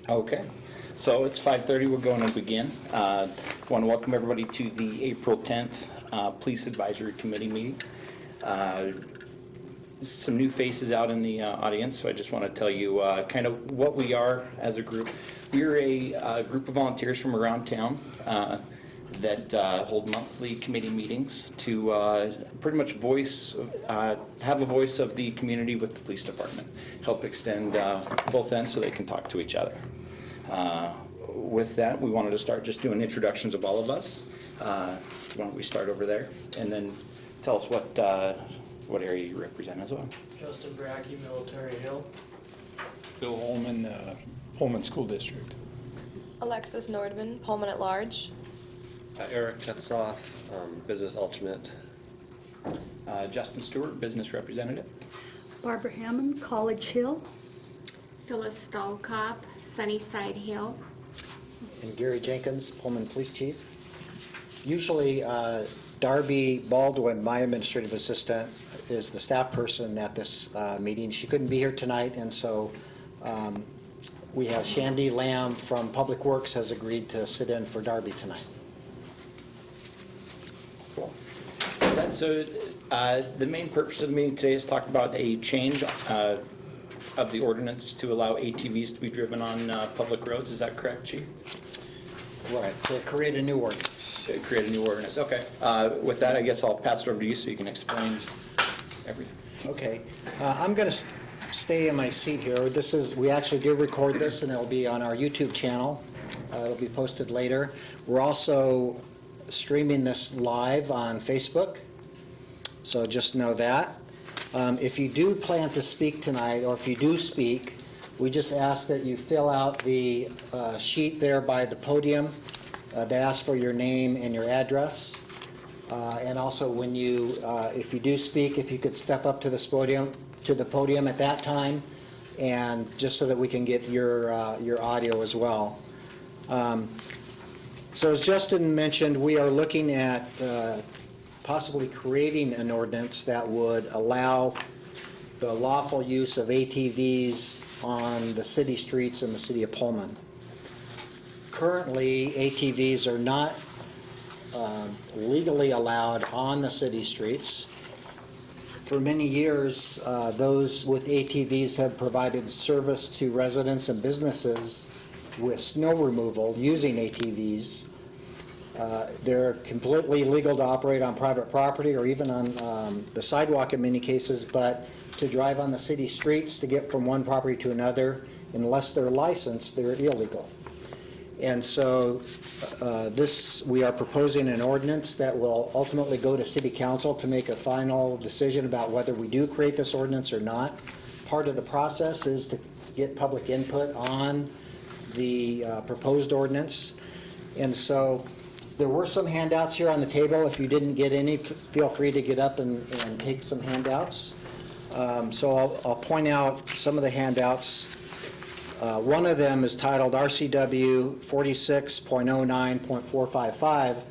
Okay, so it's 5:30. We're going to begin. I want to welcome everybody to the April 10th Police Advisory Committee meeting. Some new faces out in the audience, so I just want to tell you kind of what we are as a group. We're a group of volunteers from around town that hold monthly committee meetings to pretty much have a voice of the community with the police department, help extend both ends so they can talk to each other. With that, we wanted to start just doing introductions of all of us. Why don't we start over there, and then tell us what area you represent as well. Justin Brackey, Military Hill. Bill Holman, Pullman School District. Alexis Nordman, Pullman at Large. Eric Tetzoff, Business Alternate. Justin Stewart, Business Representative. Barbara Hammond, College Hill. Phyllis Stallcop, Sunnyside Hill. And Gary Jenkins, Pullman Police Chief. Usually Darby Baldwin, my administrative assistant, is the staff person at this meeting. She couldn't be here tonight, and so we have Shandy Lamb from Public Works has agreed to sit in for Darby tonight. Cool. So the main purpose of the meeting today is to talk about a change of the ordinance to allow ATVs to be driven on public roads. Is that correct, Chief? Right, to create a new ordinance. To create a new ordinance. Okay. With that, I guess I'll pass it over to you so you can explain everything. Okay. I'm going to stay in my seat here. We actually did record this, and it'll be on our YouTube channel. It'll be posted later. We're also streaming this live on Facebook, so just know that. If you do plan to speak tonight, or if you do speak, we just ask that you fill out the sheet there by the podium that asks for your name and your address. And also, when if you do speak, if you could step up to the podium at that time, and just so that we can get your audio as well. So as Justin mentioned, we are looking at possibly creating an ordinance that would allow the lawful use of ATVs on the city streets in the city of Pullman. Currently, ATVs are not legally allowed on the city streets. For many years, those with ATVs have provided service to residents and businesses with snow removal using ATVs. They're completely legal to operate on private property or even on the sidewalk in many cases, but to drive on the city streets to get from one property to another, unless they're licensed, they're illegal. And so we are proposing an ordinance that will ultimately go to City Council to make a final decision about whether we do create this ordinance or not. Part of the process is to get public input on the proposed ordinance. And so there were some handouts here on the table. If you didn't get any, feel free to get up and take some handouts. So I'll point out some of the handouts. One of them is titled RCW 46.09.455,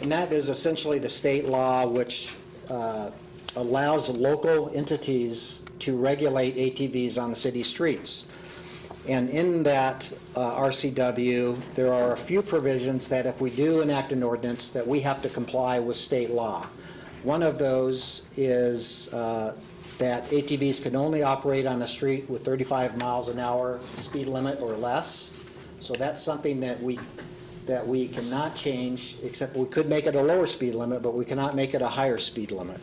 and that is essentially the state law which allows local entities to regulate ATVs on the city streets. And in that RCW, there are a few provisions that if we do enact an ordinance that we have to comply with state law. One of those is that ATVs can only operate on a street with 35 miles an hour speed limit or less. So that's something that we cannot change, except we could make it a lower speed limit, but we cannot make it a higher speed limit.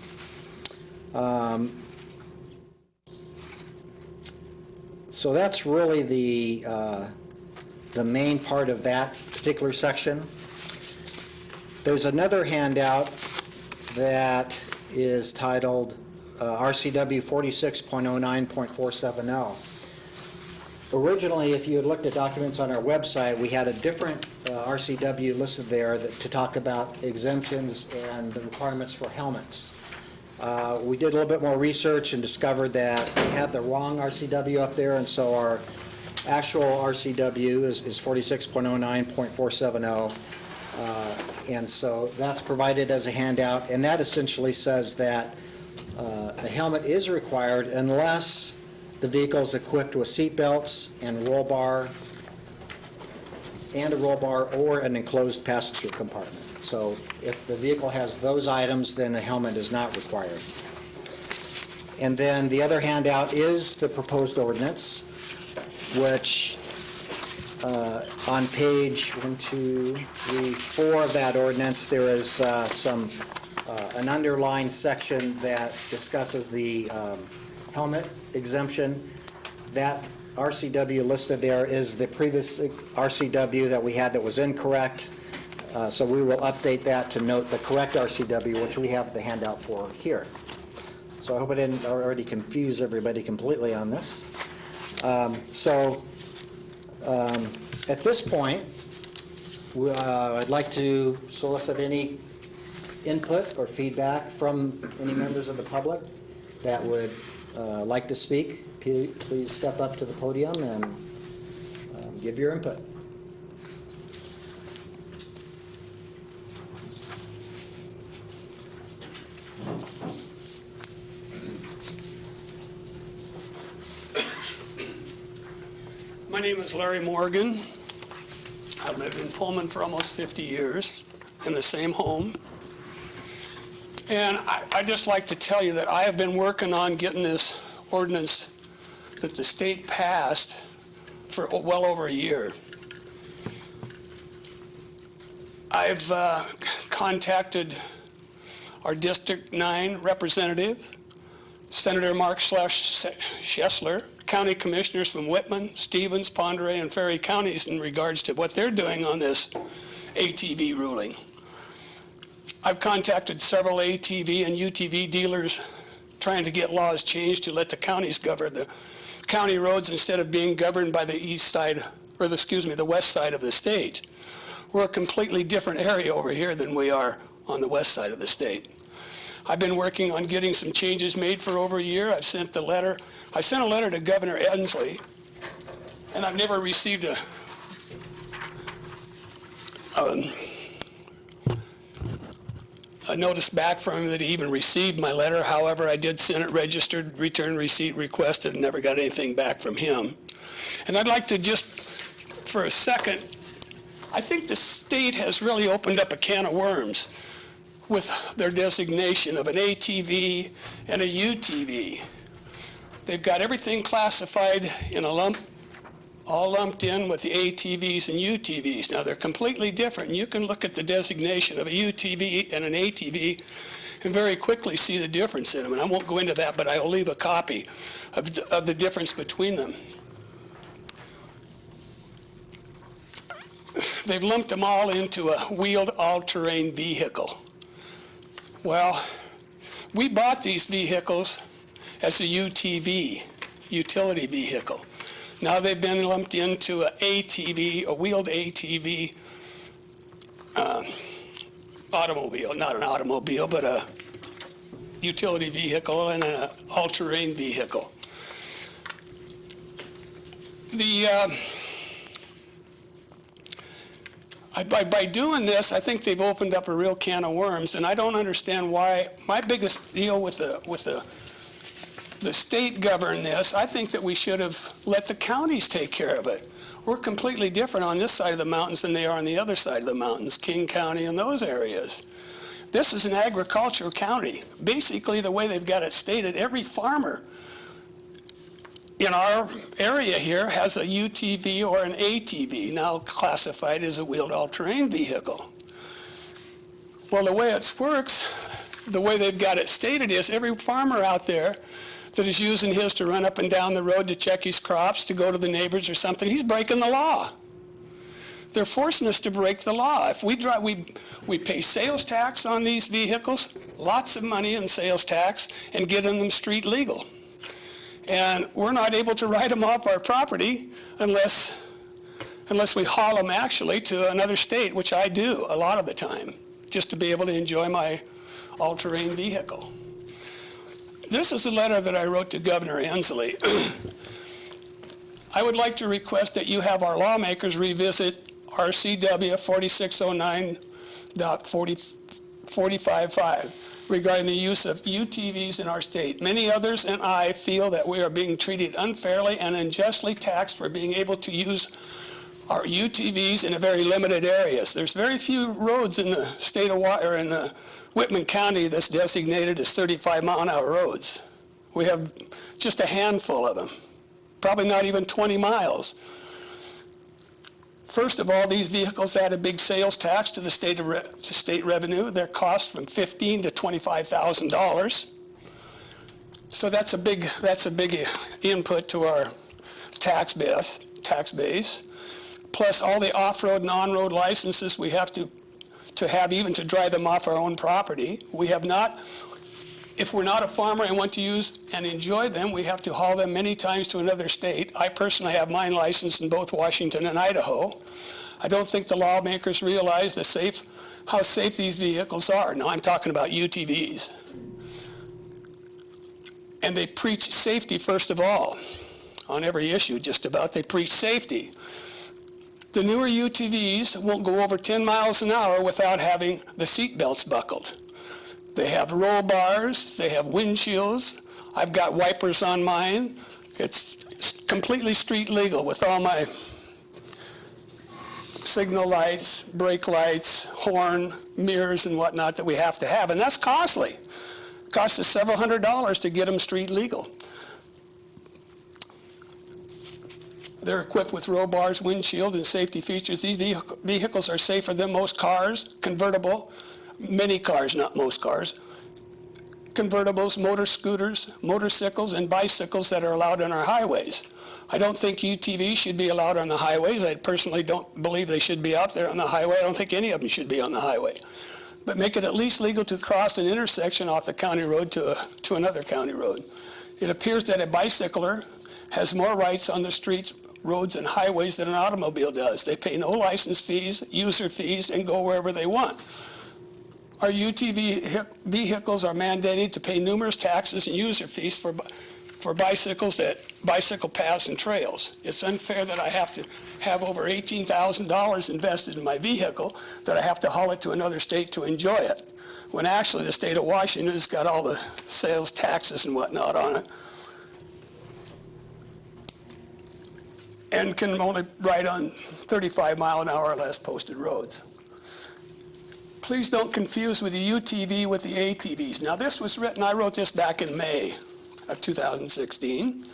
So that's really the main part of that particular section. There's another handout that is titled RCW 46.09.470. Originally, if you had looked at documents on our website, we had a different RCW listed there to talk about exemptions and the requirements for helmets. We did a little bit more research and discovered that we had the wrong RCW up there, and so our actual RCW is 46.09.470. And so that's provided as a handout, and that essentially says that a helmet is required unless the vehicle is equipped with seat belts and roll bar and a roll bar or an enclosed passenger compartment. So if the vehicle has those items, then a helmet is not required. And then the other handout is the proposed ordinance, which on page 4 of that ordinance, there is an underlined section that discusses the helmet exemption. That RCW listed there is the previous RCW that we had that was incorrect. So we will update that to note the correct RCW, which we have the handout for here. So I hope I didn't already confuse everybody completely on this. At this point, I'd like to solicit any input or feedback from any members of the public that would like to speak. Please step up to the podium and give your input. My name is Larry Morgan. I've lived in Pullman for almost 50 years in the same home. And I'd just like to tell you that I have been working on getting this ordinance that the state passed for well over a year. I've contacted our District 9 representative, Senator Mark Schessler, county commissioners from Whitman, Stevens, Ponderay, and Ferry counties in regards to what they're doing on this ATV ruling. I've contacted several ATV and UTV dealers trying to get laws changed to let the counties govern the county roads instead of being governed by the east side, or the west side of the state. We're a completely different area over here than we are on the west side of the state. I've been working on getting some changes made for over a year. I sent a letter to Governor Inslee, and I've never received a notice back from him that he even received my letter. However, I did send it registered, return receipt requested, and never got anything back from him. And I'd like to just, for a second, I think the state has really opened up a can of worms with their designation of an ATV and a UTV. They've got everything classified in a lump, all lumped in with the ATVs and UTVs. Now, they're completely different. You can look at the designation of a UTV and an ATV and very quickly see the difference in them. And I won't go into that, but I will leave a copy of the difference between them. They've lumped them all into a wheeled all-terrain vehicle. Well, we bought these vehicles as a UTV, utility vehicle. Now they've been lumped into an ATV, a wheeled ATV automobile, not an automobile, but a utility vehicle and an all-terrain vehicle. By doing this, I think they've opened up a real can of worms, and I don't understand why. My biggest deal with the state govern this, I think that we should have let the counties take care of it. We're completely different on this side of the mountains than they are on the other side of the mountains, King County and those areas. This is an agricultural county. Basically, the way they've got it stated, every farmer in our area here has a UTV or an ATV, now classified as a wheeled all-terrain vehicle. Well, the way it works, the way they've got it stated is every farmer out there that is using his to run up and down the road to check his crops, to go to the neighbors or something, he's breaking the law. They're forcing us to break the law. If we pay sales tax on these vehicles, lots of money in sales tax, and getting them street legal. And we're not able to write them off our property unless we haul them actually to another state, which I do a lot of the time, just to be able to enjoy my all-terrain vehicle. This is a letter that I wrote to Governor Inslee. I would like to request that you have our lawmakers revisit RCW 4609.455 regarding the use of UTVs in our state. Many others and I feel that we are being treated unfairly and unjustly taxed for being able to use are UTVs in a very limited areas. There's very few roads in the state of or in the Whitman County that's designated as 35-mile-an-hour roads. We have just a handful of them, probably not even 20 miles. First of all, these vehicles add a big sales tax to the state revenue. Their cost from $15,000 to $25,000. So that's a big input to our tax base. Plus all the off-road and on-road licenses we have to have even to drive them off our own property. We have not, if we're not a farmer and want to use and enjoy them, we have to haul them many times to another state. I personally have mine licensed in both Washington and Idaho. I don't think the lawmakers realize how safe these vehicles are. Now I'm talking about UTVs. And they preach safety first of all. On every issue just about, they preach safety. The newer UTVs won't go over 10 miles an hour without having the seat belts buckled. They have roll bars, they have windshields. I've got wipers on mine. It's completely street legal with all my signal lights, brake lights, horn, mirrors, and whatnot that we have to have, and that's costly. It costs us several $100s to get them street legal. They're equipped with roll bars, windshield, and safety features. These vehicles are safer than most cars, convertible, many cars, not most cars, convertibles, motor scooters, motorcycles, and bicycles that are allowed on our highways. I don't think UTVs should be allowed on the highways. I personally don't believe they should be out there on the highway. I don't think any of them should be on the highway. But make it at least legal to cross an intersection off the county road to another county road. It appears that a bicycler has more rights on the streets, roads, and highways than an automobile does. They pay no license fees, user fees, and go wherever they want. Our UTV vehicles are mandated to pay numerous taxes and user fees for bicycles at bicycle paths and trails. It's unfair that I have to have over $18,000 invested in my vehicle, that I have to haul it to another state to enjoy it, when actually the state of Washington has got all the sales taxes and whatnot on it, and can only ride on 35-mile-an-hour or less posted roads. Please don't confuse with the UTV with the ATVs. Now this was written, I wrote this back in May of 2016.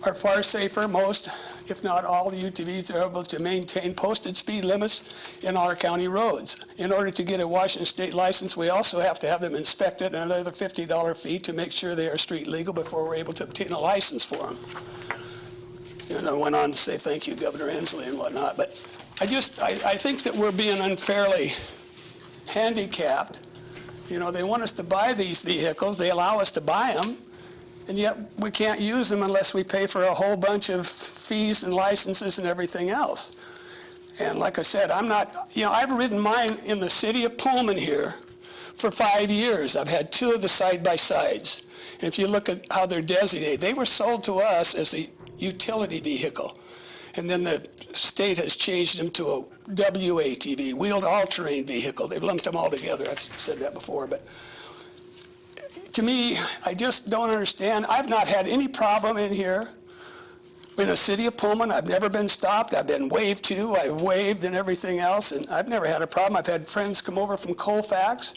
Are far safer. Most, if not all, the UTVs are able to maintain posted speed limits in our county roads. In order to get a Washington state license, we also have to have them inspected and another $50 fee to make sure they are street legal before we're able to obtain a license for them. And I went on to say thank you, Governor Inslee and whatnot. But I think that we're being unfairly handicapped. You know, they want us to buy these vehicles, they allow us to buy them, and yet we can't use them unless we pay for a whole bunch of fees and licenses and everything else. And like I said, I've ridden mine in the city of Pullman here for 5 years. I've had 2 of the side-by-sides. And if you look at how they're designated, they were sold to us as a utility vehicle. And then the state has changed them to a WATV, wheeled all-terrain vehicle. They've lumped them all together. I've said that before. But to me, I just don't understand. I've not had any problem in here. In the city of Pullman, I've never been stopped. I've been waved to. I've waved and everything else, and I've never had a problem. I've had friends come over from Colfax,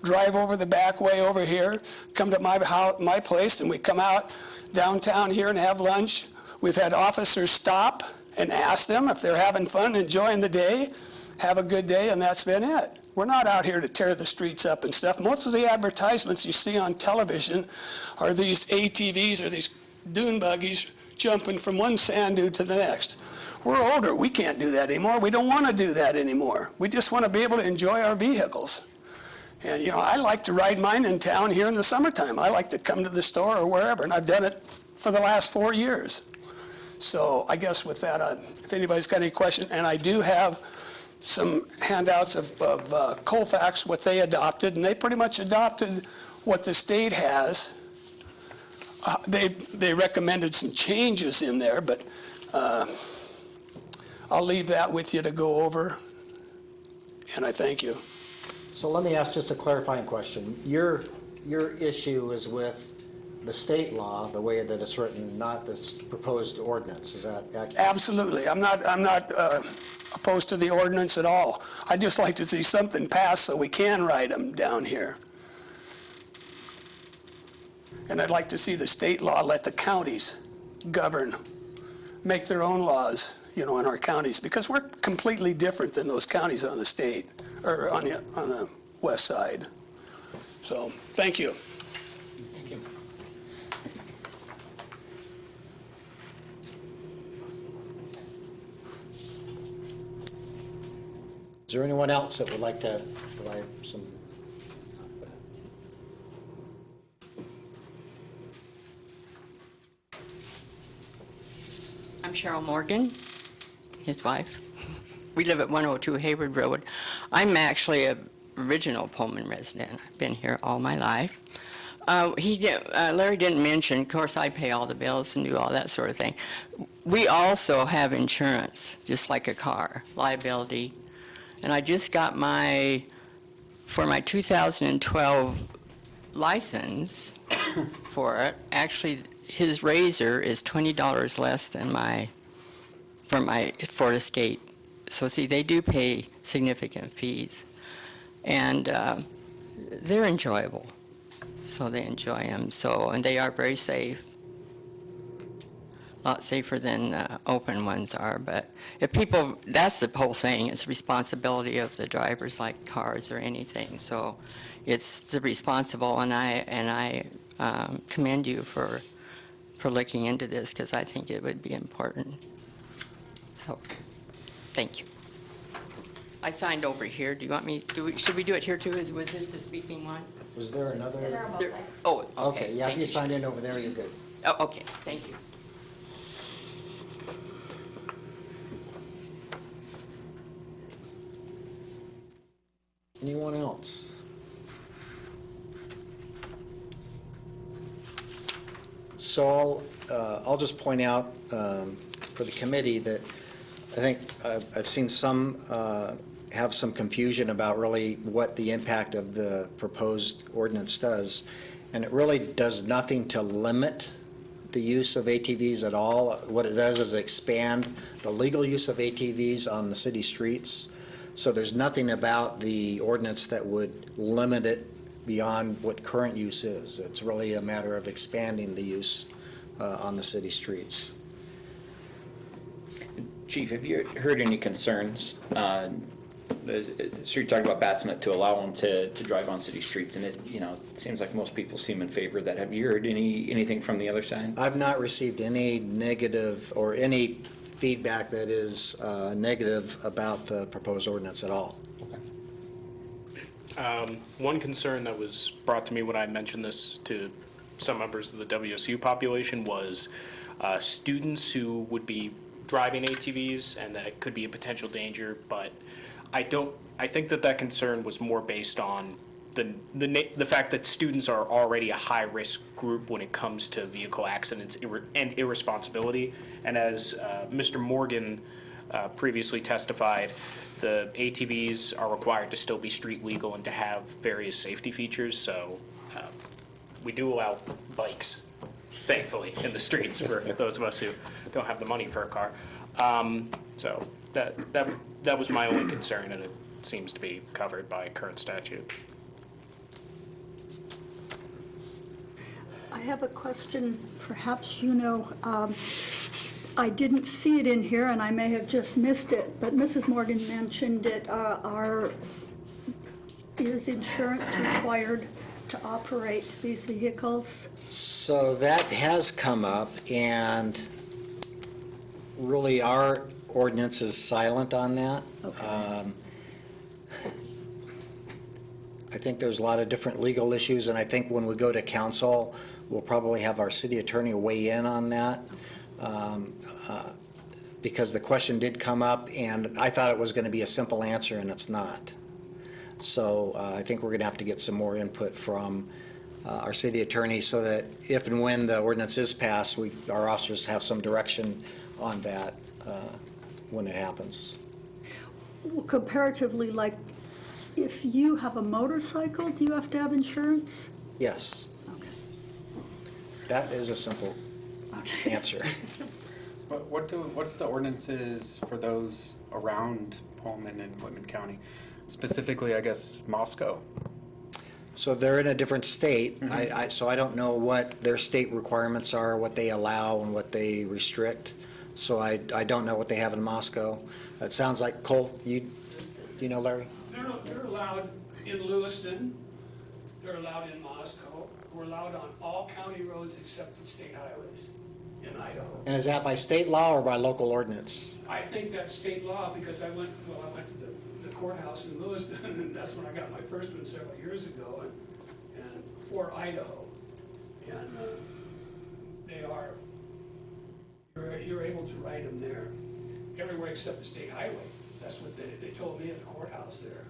drive over the back way over here, come to my place, and we come out downtown here and have lunch. We've had officers stop and ask them if they're having fun, enjoying the day, have a good day, and that's been it. We're not out here to tear the streets up and stuff. Most of the advertisements you see on television are these ATVs or these dune buggies jumping from one sand dune to the next. We're older. We can't do that anymore. We don't want to do that anymore. We just want to be able to enjoy our vehicles. And, you know, I like to ride mine in town here in the summertime. I like to come to the store or wherever, and I've done it for the last 4 years. So I guess with that, if anybody's got any questions, and I do have some handouts of Colfax, what they adopted, and they pretty much adopted what the state has. They recommended some changes in there, but I'll leave that with you to go over, and I thank you. So let me ask just a clarifying question. Your issue is with the state law, the way that it's written, not this proposed ordinance. Is that accurate? Absolutely. I'm not opposed to the ordinance at all. I'd just like to see something passed so we can ride them down here. And I'd like to see the state law let the counties govern, make their own laws, in our counties, because we're completely different than those counties on the state, or on the west side. So, thank you. Thank you. Is there anyone else that would like to provide some? I'm Cheryl Morgan, his wife. We live at 102 Hayward Road. I'm actually a original Pullman resident. I've been here all my life. Larry didn't mention, of course, I pay all the bills and do all that sort of thing. We also have insurance, just like a car, liability. And I just got for my 2012 license for it. Actually, his razor is $20 less than for my Ford Escape. So see, they do pay significant fees. And they're enjoyable. So they enjoy them. And they are very safe. A lot safer than open ones are. But if people, that's the whole thing. It's responsibility of the drivers, like cars or anything. So it's the responsible, and I commend you for looking into this, because I think it would be important. So, thank you. I signed over here. Do you want me? Should we do it here too? Was this the speaking one? Was there another? Oh, okay. Okay, yeah, if Thank you signed in over there, you're good. Oh, okay. Thank you. Anyone else? So I'll just point out for the committee that I think I've seen some have some confusion about really what the impact of the proposed ordinance does. And it really does nothing to limit the use of ATVs at all. What it does is expand the legal use of ATVs on the city streets. So there's nothing about the ordinance that would limit it beyond what current use is. It's really a matter of expanding the use on the city streets. Chief, have you heard any concerns? So you're talking about Bassinet to allow them to drive on city streets, and it seems like most people seem in favor of that. Have you heard anything from the other side? I've not received any negative or any feedback that is negative about the proposed ordinance at all. One concern that was brought to me when I mentioned this to some members of the WSU population was students who would be driving ATVs, and that it could be a potential danger, but I think that concern was more based on the fact that students are already a high-risk group when it comes to vehicle accidents and irresponsibility. And as Mr. Morgan previously testified, the ATVs are required to still be street legal and to have various safety features. So we do allow bikes, thankfully, in the streets for those of us who don't have the money for a car. So that was my only concern, and it seems to be covered by current statute. I have a question, perhaps I didn't see it in here, and I may have just missed it, but Mrs. Morgan mentioned it. Is insurance required to operate these vehicles? So that has come up, and really our ordinance is silent on that. Okay. I think there's a lot of different legal issues, and I think when we go to council, we'll probably have our city attorney weigh in on that. Because the question did come up, and I thought it was going to be a simple answer, and it's not. So I think we're going to have to get some more input from our city attorney, so that if and when the ordinance is passed, our officers have some direction on that when it happens. Well, comparatively, like, if you have a motorcycle, do you have to have insurance? Yes. Okay. That is a simple answer. What's the ordinances for those around Pullman and Whitman County? Specifically, I guess, Moscow. So they're in a different state, so I don't know what their state requirements are, what they allow and what they restrict. So I don't know what they have in Moscow. It sounds like, Cole, you know, Larry? They're allowed in Lewiston, they're allowed in Moscow, we're allowed on all county roads except the state highways in Idaho. And is that by state law or by local ordinance? I think that's state law because I went to the courthouse in Lewiston, and that's when I got my first one several years ago, and for Idaho. And they are, you're able to ride them there everywhere except the state highway. That's what they told me at the courthouse there.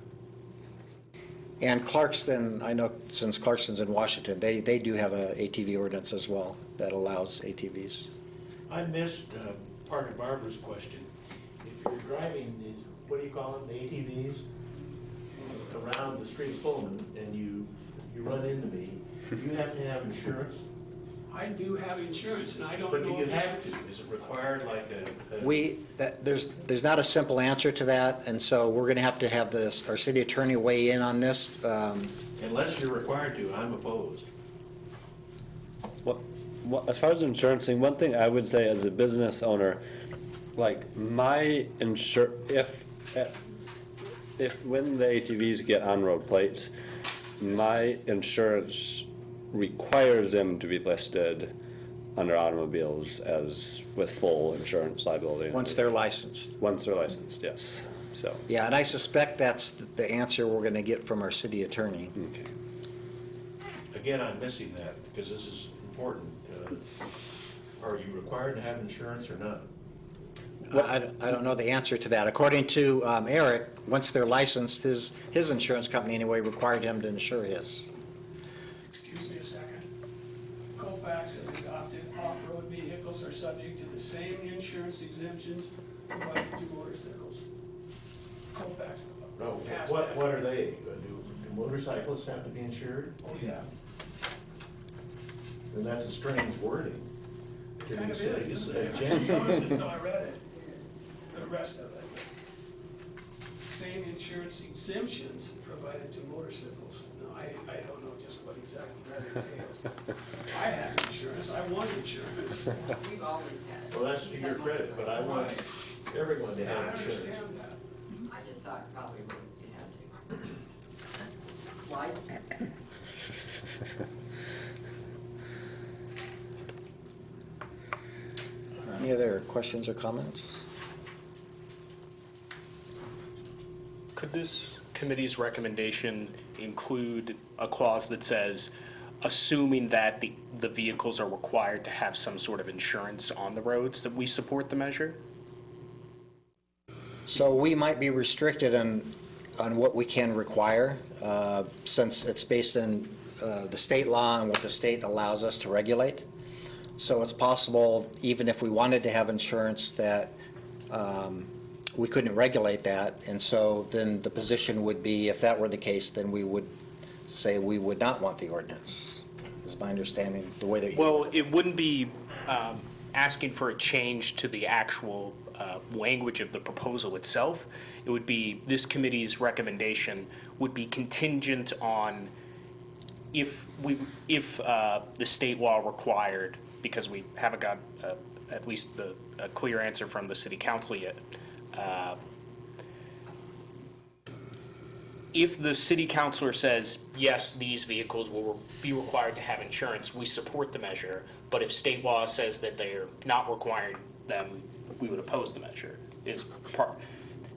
And Clarkston, I know since Clarkston's in Washington, they do have a ATV ordinance as well that allows ATVs. I missed part of Barbara's question. If you're driving these, what do you call them, the ATVs, around the street of Pullman, and you run into me, do you have to have insurance? I do have insurance, and I don't But know do you if have to? Is it required like There's not a simple answer to that, and so we're gonna have to have this, our city attorney weigh in on this. Unless you're required to, I'm opposed. As far as insurancing, one thing I would say as a business owner, like my if when the ATVs get on-road plates, my insurance requires them to be listed under automobiles as with full insurance liability. Once they're licensed. Once they're licensed, yes. So. Yeah, and I suspect that's the answer we're gonna get from our city attorney. Okay. Again, I'm missing that because this is important. Are you required to have insurance or not? I don't know the answer to that. According to Eric, once they're licensed, his insurance company anyway required him to insure his. Excuse me a second. Colfax has adopted off-road vehicles are subject to the same insurance exemptions provided to motorcycles. Colfax. No. passed What that. are they? Do motorcyclists have to be insured? Oh, yeah. And that's a strange wording. It kind of Say- is, say isn't it? gender. I noticed it until I read it, the rest of it. Same insurance exemptions provided to motorcycles. No, I don't know just what exactly that entails. I have insurance, I want insurance. We've always had it. Well, that's to your credit, but I want everyone to I have insurance. understand that. I just thought probably you had to. Why? Any other questions or comments? Could this committee's recommendation include a clause that says, assuming that the vehicles are required to have some sort of insurance on the roads, that we support the measure? So we might be restricted on what we can require, since it's based in the state law and what the state allows us to regulate. So it's possible, even if we wanted to have insurance, that we couldn't regulate that. And so then the position would be, if that were the case, then we would say we would not want the ordinance, is my understanding, the way that you... Well, it wouldn't be asking for a change to the actual language of the proposal itself. It would be, this committee's recommendation would be contingent on if the state law required, because we haven't got at least a clear answer from the city council yet. If the city councilor says, yes, these vehicles will be required to have insurance, we support the measure. But if state law says that they're not requiring them, we would oppose the measure.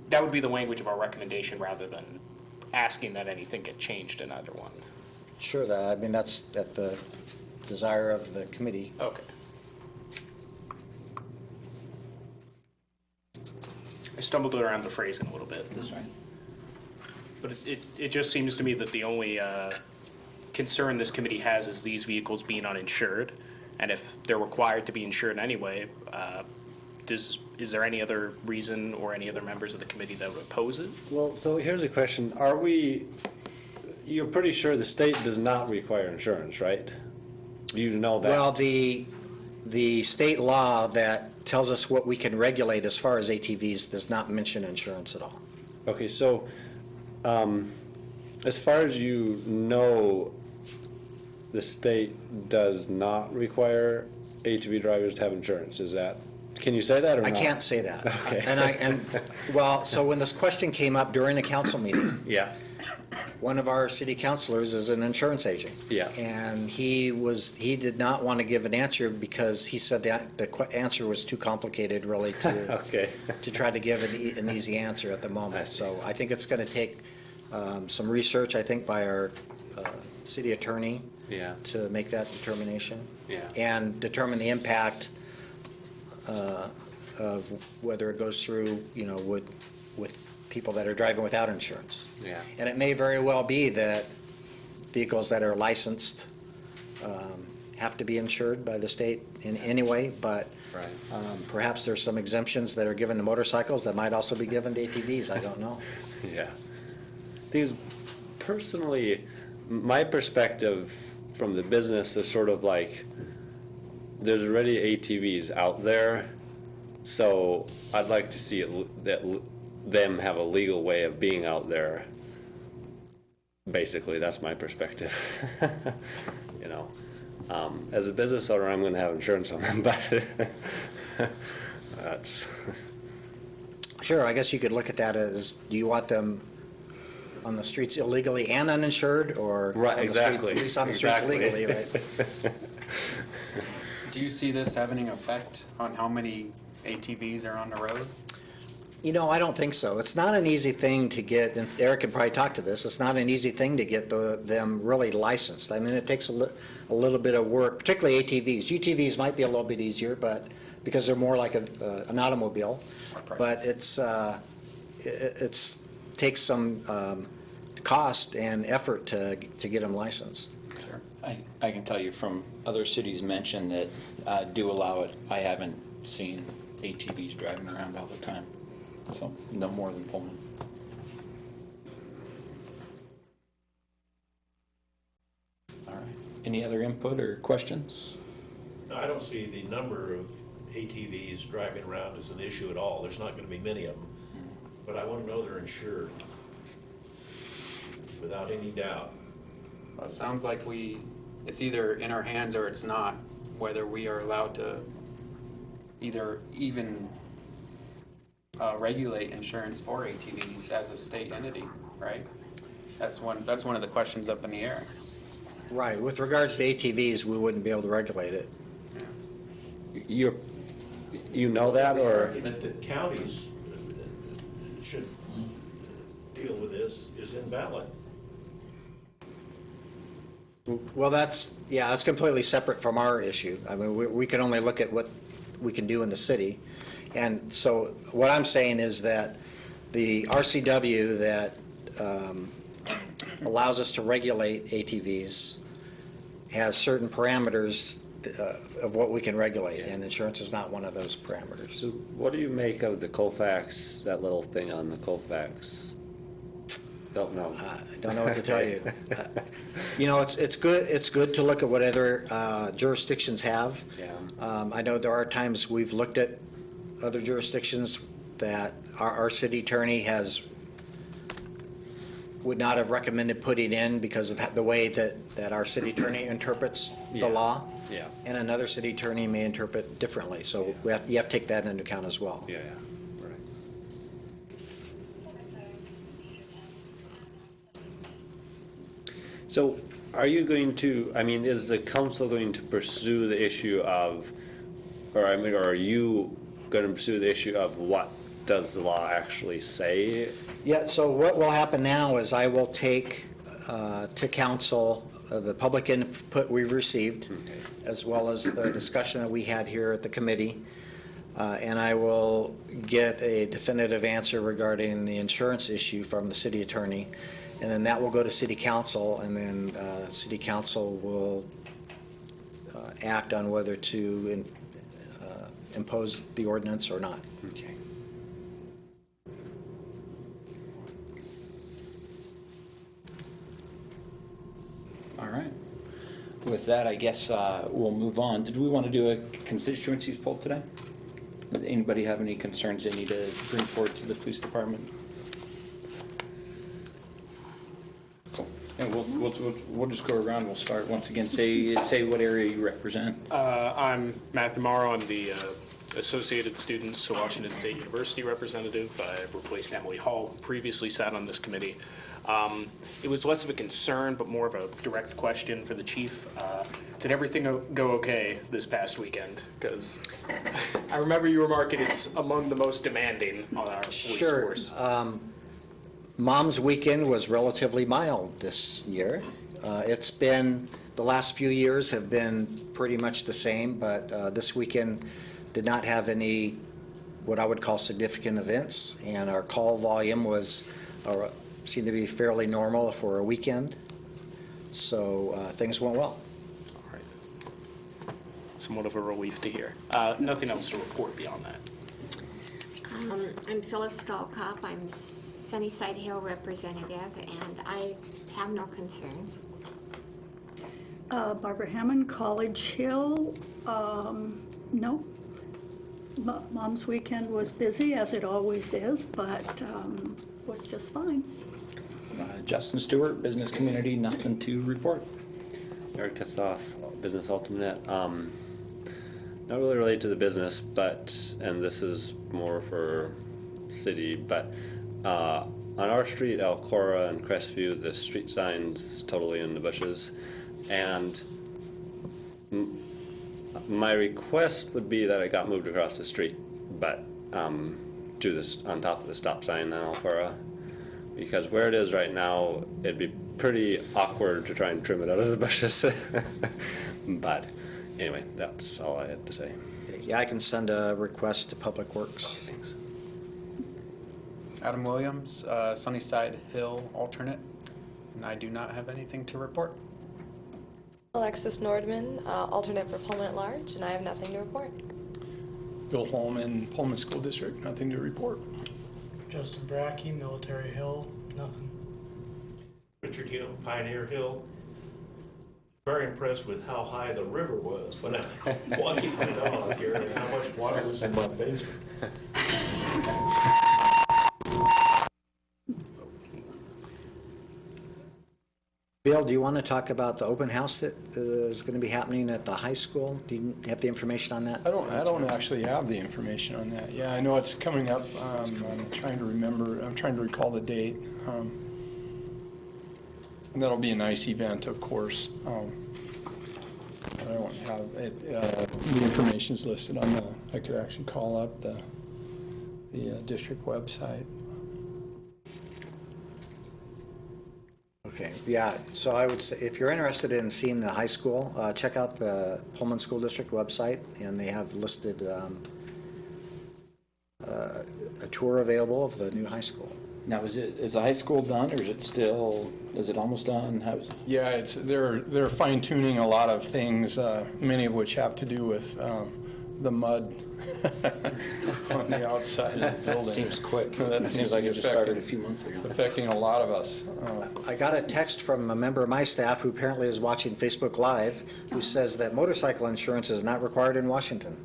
That would be the language of our recommendation rather than asking that anything get changed in either one. Sure, that's at the desire of the committee. Okay. I stumbled around the phrasing a little bit. That's right. But it just seems to me that the only concern this committee has is these vehicles being uninsured. And if they're required to be insured anyway, is there any other reason or any other members of the committee that would oppose it? Well, so here's a question. You're pretty sure the state does not require insurance, right? Do you know that? Well, the state law that tells us what we can regulate as far as ATVs does not mention insurance at all. Okay, so, as far as you know, the state does not require ATV drivers to have insurance, is that, can you say that or I not? can't say that. Okay. Well, so when this question came up during a council meeting, Yeah, one of our city councilors is an insurance agent. Yeah. And he did not want to give an answer because he said that the answer was too complicated really to, okay. to try to give an easy answer at the I moment. see. So I think it's going to take some research, I think, by our city attorney Yeah, to make that determination. Yeah. And determine the impact of whether it goes through, with people that are driving without insurance. yeah. And it may very well be that vehicles that are licensed have to be insured by the state in any way, but Right. perhaps there's some exemptions that are given to motorcycles that might also be given to ATVs, I don't know. Yeah. Things, personally, my perspective from the business is sort of like, there's already ATVs out there, so I'd like to see them have a legal way of being out there. Basically, that's my perspective. You know, as a business owner, I'm gonna have insurance on them, but that's, Sure, I guess you could look at that as, do you want them on the streets illegally and uninsured, or Right, on the streets- exactly, at least on the streets exactly. legally, right? Do you see this having an effect on how many ATVs are on the road? I don't think so. It's not an easy thing to get, and Eric can probably talk to this, it's not an easy thing to get them really licensed. I mean, it takes a little bit of work, particularly ATVs. UTVs might be a little bit easier, but, because they're more like an automobile. But it's takes some cost and effort to get them licensed. Sure. I can tell you from other cities mentioned that do allow it, I haven't seen ATVs driving around all the time. So, no more than Pullman. All right. Any other input or questions? I don't see the number of ATVs driving around as an issue at all. There's not gonna be many of them. But I wanna know they're insured, without any doubt. Well, it sounds like it's either in our hands or it's not, whether we are allowed to either even regulate insurance for ATVs as a state entity, right? That's one of the questions up in the air. Right, with regards to ATVs, we wouldn't be able to regulate it. you know that, The or? argument that counties should deal with this is invalid. Well, that's completely separate from our issue. I mean, we can only look at what we can do in the city. And so what I'm saying is that the RCW that allows us to regulate ATVs has certain parameters of what we can regulate, and insurance is not one of those parameters. So what do you make of the Colfax, that little thing on the Colfax? Don't know. I don't know what to tell you. It's good to look at what other jurisdictions have. Yeah. I know there are times we've looked at other jurisdictions that our city attorney would not have recommended putting in because of the way that our city attorney interprets the Yeah. law. Yeah. And another city attorney may interpret differently, so you have to take that into account as well. Yeah, right. So are you going to, is the council going to pursue the issue of, or are you going to pursue the issue of what does the law actually say? Yeah, so what will happen now is I will take to council the public input we've received, as well as the discussion that we had here at the committee, and I will get a definitive answer regarding the insurance issue from the city attorney, and then that will go to city council, and then city council will act on whether to impose the ordinance or not. Okay. All right. With with that, I guess we'll move on. Did we want to do a constituencies poll today? Did anybody have any concerns they need to bring forward to the police department? And we'll just go around. We'll start once again. Say what area you represent. I'm Matthew Morrow. I'm the Associated Students Washington State University representative. I replaced Emily Hall, who previously sat on this committee. It was less of a concern, but more of a direct question for the chief. Did everything go okay this past weekend? Because I remember you remarking it's among the most demanding on our police force. Mom's weekend was relatively mild this year. It's been, the last few years have been pretty much the same, but this weekend did not have any what I would call significant events, and our call volume was seemed to be fairly normal for a weekend. So things went well. All right. Somewhat of a relief to hear. Nothing else to report beyond that. I'm Phyllis Stahlkopf. I'm Sunnyside Hill representative, and I have no concerns. Barbara Hammond, College Hill, no. Mom's weekend was busy, as it always is, but was just fine. Justin Stewart, business community, nothing to report. Eric Testoff, business alternate. Not really related to the business, but, and this is more for city, but on our street, Alcora and Crestview, the street sign's totally in the bushes. And my request would be that it got moved across the street, but to this, on top of the stop sign on Alcora. Because where it is right now, it'd be pretty awkward to try and trim it out of the bushes. But anyway, that's all I had to say. Yeah, I can send a request to Public Works. Thanks. Adam Williams, Sunnyside Hill alternate, and I do not have anything to report. Alexis Nordman, alternate for Pullman at Large, and I have nothing to report. Bill Holman, Pullman School District, nothing to report. Justin Brackey, Military Hill, nothing. Richard Hill, Pioneer Hill. Very impressed with how high the river was when I walking my dog here and how much water was in my basement. Bill, do you want to talk about the open house that is going to be happening at the high school? Do you have the information on that? I don't actually have the information on that. Yeah, I know it's coming up. I'm trying to remember, I'm trying to recall the date. And that'll be a nice event, of course. I don't have it, the information is listed on the, I could actually call up the district website. Okay, yeah, so I would say, if you're interested in seeing the high school, check out the Pullman School District website, and they have listed a tour available of the new high school. Now, is the high school done, or is it still, is it almost done? How is it? Yeah, they're fine tuning a lot of things, many of which have to do with the mud on the outside of the building. Seems quick. That seems like it just started a few months ago. Affecting a lot of us. I got a text from a member of my staff who apparently is watching Facebook Live, who says that motorcycle insurance is not required in Washington.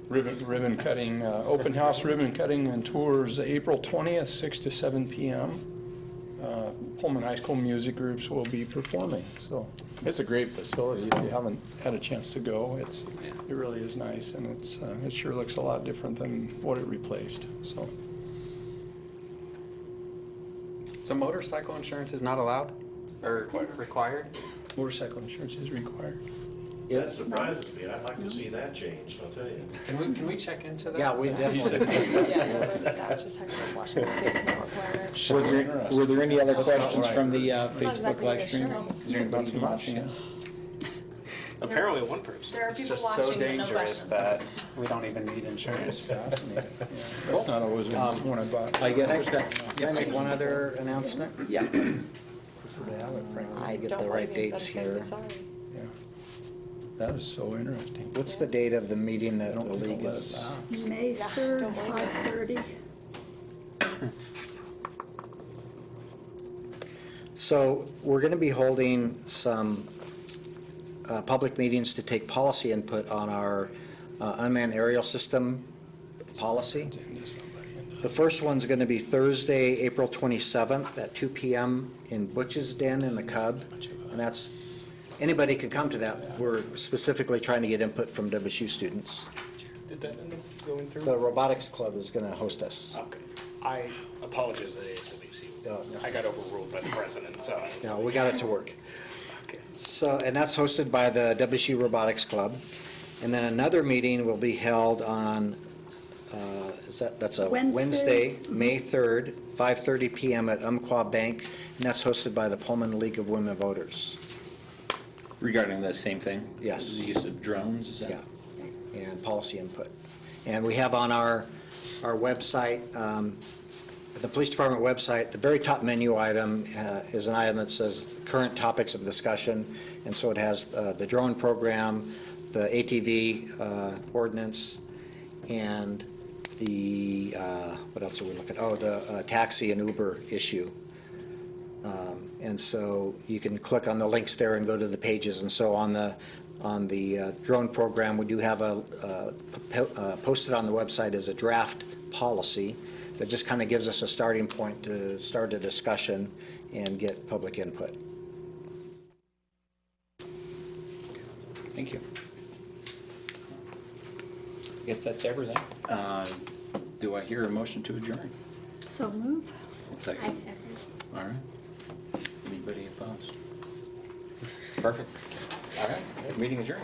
Ribbon cutting, open house ribbon cutting and tours, April 20th, 6 to 7 p.m. Pullman High School music groups will be performing. So it's a great facility. If you haven't had a chance to go, it really is nice, and it sure looks a lot different than what it replaced. So Motorcycle insurance is not allowed or required? motorcycle insurance is required. That surprises me. I'd like to see that changed, I'll tell you. Can we check into that? Yeah, we definitely. Yeah, the board of staff just texted that Washington State does not require it. Were there any other questions right. from the Not Facebook exactly live stream? reassuring. Is there anybody watching it? Apparently one person. There are It's people just so watching with no dangerous questions. that we don't even need insurance. That's not always one I bought. I guess Can I make one other announcement? Yeah. Prefer to have it, frankly. I get don't the right blame you, dates but I'm here. sorry. Yeah. That is so interesting. What's the date of the meeting that the Don't think I'll league let it is? lapse. May 3rd, don't believe it. 5:30. So we're going to be holding some public meetings to take policy input on our unmanned aerial system policy. The first one's going to be Thursday, April 27th at 2 p.m. in Butch's Den in the Cub. And that's, anybody can come to that. We're specifically trying to get input from WSU students. Did that end up going through? The robotics club is going to host us. Okay. I apologize to ASWC. I got overruled by the president, so. No, we got it to work. Okay. So, and that's hosted by the WSU Robotics Club. And then another meeting will be held on, that's a Wednesday, May 3rd, 5:30 p.m. at Umpqua Bank, and that's hosted by the Pullman League of Women Voters. Regarding the same thing? Yes. The use of drones, is that? Yeah, and policy input. And we have on our website, the police department website, the very top menu item is an item that says current topics of discussion, and so it has the drone program, the ATV ordinance, and the, what else are we looking at? Oh, the taxi and Uber issue. And so you can click on the links there and go to the pages. And so on the drone program, we do have posted on the website as a draft policy that just kind of gives us a starting point to start a discussion and get public input. Thank you. I guess that's everything. Do I hear a motion to adjourn? So move. Second. I second. All right. Anybody opposed? Perfect. All right, meeting adjourned.